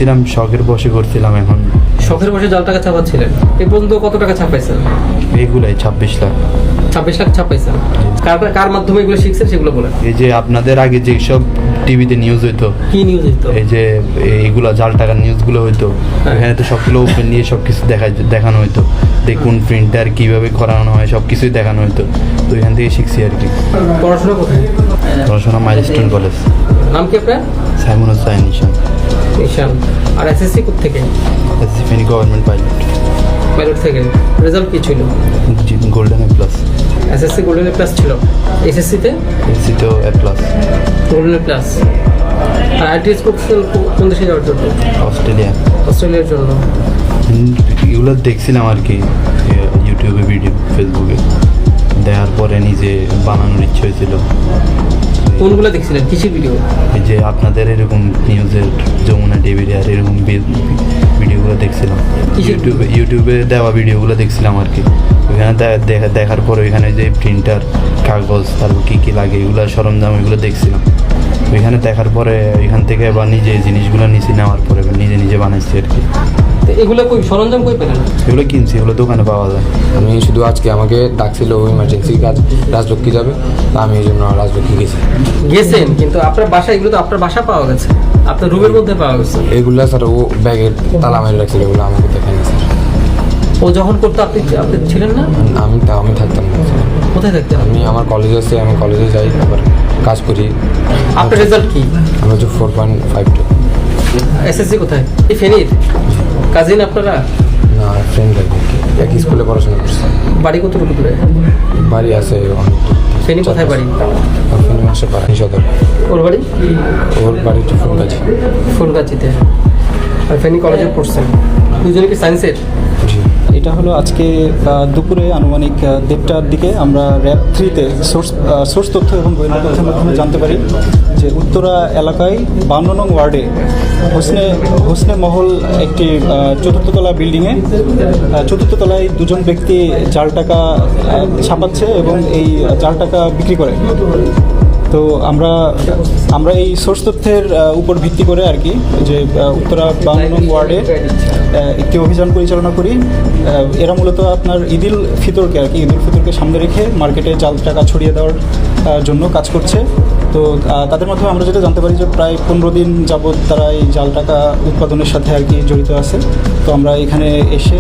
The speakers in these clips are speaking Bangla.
করছিলাম, শখের বসে করছিলাম। এখন শখের বসে জাল টাকা ছাপাচ্ছিলেন। এই পর্যন্ত কত টাকা ছাপাইছেন? এইগুলাই 26 লাখ। 26 লাখ ছাপাইছেন। কার মাধ্যমে এগুলো শিখছেন সেগুলো বলেন। এই যে আপনাদের আগে যে সব টিভিতে নিউজ হইতো, কি নিউজ হইতো? এই যে এইগুলা জাল টাকার নিউজগুলো হইতো, এখানে তো সবগুলো ওপেন নিয়ে সবকিছু দেখানো হইতো। দেখুন প্রিন্টার কিভাবে করানো হয় সবকিছুই দেখানো হইতো। তো এখান থেকে শিখছি আর কি। পড়াশোনা কোথায়? পড়াশোনা মাইলস্টোন কলেজ। নাম কি আপনার? সাইমন হোসাইন নিশান। নিশান। আর এসএসসি কোথা থেকে? এসএসসি ফেনী গভর্নমেন্ট পাইলট থেকে। রেজাল্ট কি ছিল? Golden A plus. SSC golden A plus ছিল। এসএসসিতে? এসএসসিতেও A plus. Golden A plus. আর আইটিএস করছেন কোন দেশে যাওয়ার জন্য? অস্ট্রেলিয়া। অস্ট্রেলিয়ার জন্য। এগুলো দেখছিলাম আর কি ইউটিউবে ভিডিও, ফেসবুকে দেখার পরে নিজে বানানোর ইচ্ছে হয়েছিল। কোনগুলো দেখছিলেন? কিসের ভিডিও? এই যে আপনাদের এরকম নিউজের যমুনা টিভির আর এরকম ভিডিওগুলো দেখছিলাম। ইউটিউবে দেওয়া ভিডিওগুলো দেখছিলাম আর কি। ওইখানে দেখার পরে ওইখানে যে প্রিন্টার, কাগজ, তারপর কী কী লাগে এগুলো সরঞ্জাম, এগুলো দেখছিলাম। ওইখানে দেখার পরে ওইখান থেকে আবার নিজে জিনিসগুলো নিচে নেওয়ার পরে নিজে নিজে বানাইছি আর কি। এগুলো কই সরঞ্জাম কই পেলেন? এগুলো কিনছি, এগুলো দোকানে পাওয়া যায়। আমি শুধু আজকে আমাকে ডাকছিল ইমার্জেন্সি কাজ, রাজলক্ষ্মী যাবে, তা আমি এই জন্য রাজলক্ষ্মী গেছেন। কিন্তু আপনার বাসা, এগুলো তো আপনার বাসা পাওয়া গেছে, আপনার রুমের মধ্যে পাওয়া গেছে। এগুলো স্যার ও ব্যাগের তালা মেরে রাখছিল, এগুলো আমাকে দেখেনি স্যার। ও যখন করতো আপনি ছিলেন না? আমি থাকতাম না। কোথায় থাকতেন? আমি আমার কলেজে আসি, আমি কলেজে যাই, আবার কাজ করি। আপনার রেজাল্ট কি? আমি হচ্ছে 4.52। এসএসসি কোথায়? এই ফেনীর কাজিন আপনারা? না, ফ্রেন্ড আর কি, একই স্কুলে পড়াশোনা করছি। বাড়ি কতটুকু দূরে? বাড়ি আছে অনেক। ফেনী কোথায় বাড়ি? ফেনী মাসে পাড়া সদর। ওর বাড়ি? ওর বাড়ি হচ্ছে ফুলগাছি। ফুলগাছিতে। আর ফেনী কলেজে পড়ছেন দুজনে কি সায়েন্সের? জি। এটা হলো আজকে দুপুরে আনুমানিক 1:30টার দিকে আমরা র্যাব 3-তে সোর্স তথ্য এবং গোয়েন্দা তথ্যের মাধ্যমে জানতে পারি যে উত্তরা এলাকায় 52 নং ওয়ার্ডে হোসনে মহল একটি চতুর্থ তলা বিল্ডিংয়ে চতুর্থ তলায় দুজন ব্যক্তি জাল টাকা ছাপাচ্ছে এবং এই জাল টাকা বিক্রি করে। তো আমরা এই সোর্স তথ্যের উপর ভিত্তি করে আর কি যে উত্তরা 52 নং ওয়ার্ডে একটি অভিযান পরিচালনা করি। এরা মূলত আপনার ঈদুল ফিতরকে সামনে রেখে মার্কেটে জাল টাকা ছড়িয়ে দেওয়ার জন্য কাজ করছে। তো তাদের মাধ্যমে আমরা যেটা জানতে পারি যে প্রায় 15 দিন যাবৎ তারা এই জাল টাকা উৎপাদনের সাথে আর কি জড়িত আছে। তো আমরা এখানে এসে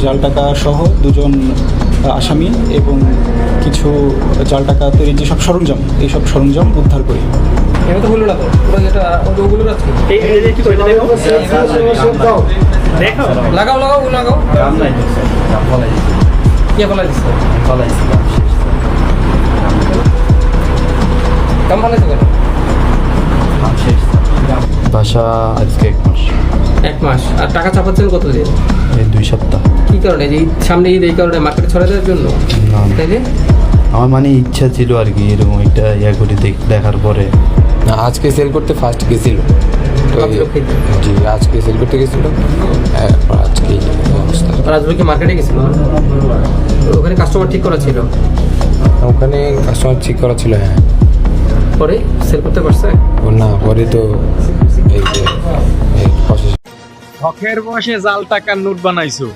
জাল টাকা সহ দুজন আসামি এবং কিছু জাল টাকা তৈরির যেসব সরঞ্জাম, এইসব সরঞ্জাম উদ্ধার করি। এটা তো হলো না তো, এটা ওগুলো আছে। এই কি করে দেখো? দেখো লাগাও কাম নাই তো স্যার, কাম ফলাই কি বলা দিছে? ফলাইছি কাম বলা দিছে কাম শেষ। বাসা আজকে 1 মাস। 1 মাস। আর টাকা ছাপাচ্ছেন কতদিন? এই 2 সপ্তাহ। কি কারণে? এই সামনে ঈদ, এই কারণে মার্কেটে ছড়াই দেওয়ার জন্য? না, তাইলে আমার মানে ইচ্ছা ছিল আর কি এরকম একটা করে দেখার পরে। না, আজকে সেল করতে ফার্স্ট গেছিল। জি, আজকে সেল করতে গেছিল, আজকে অবস্থা। রাজলক্ষ্মী মার্কেটে গেছিল, ওখানে কাস্টমার ঠিক করা ছিল। ওখানে কাস্টমার ঠিক করা ছিল, হ্যাঁ। পরে সেল করতে পারছে? না, পরে তো এই যে শখের বসে জাল টাকার নোট বানাইছো,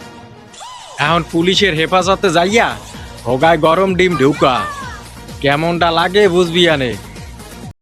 এখন পুলিশের হেফাজতে যাইয়া হোগায় গরম ডিম ঢুকা, কেমনটা লাগে বুঝবি আনে।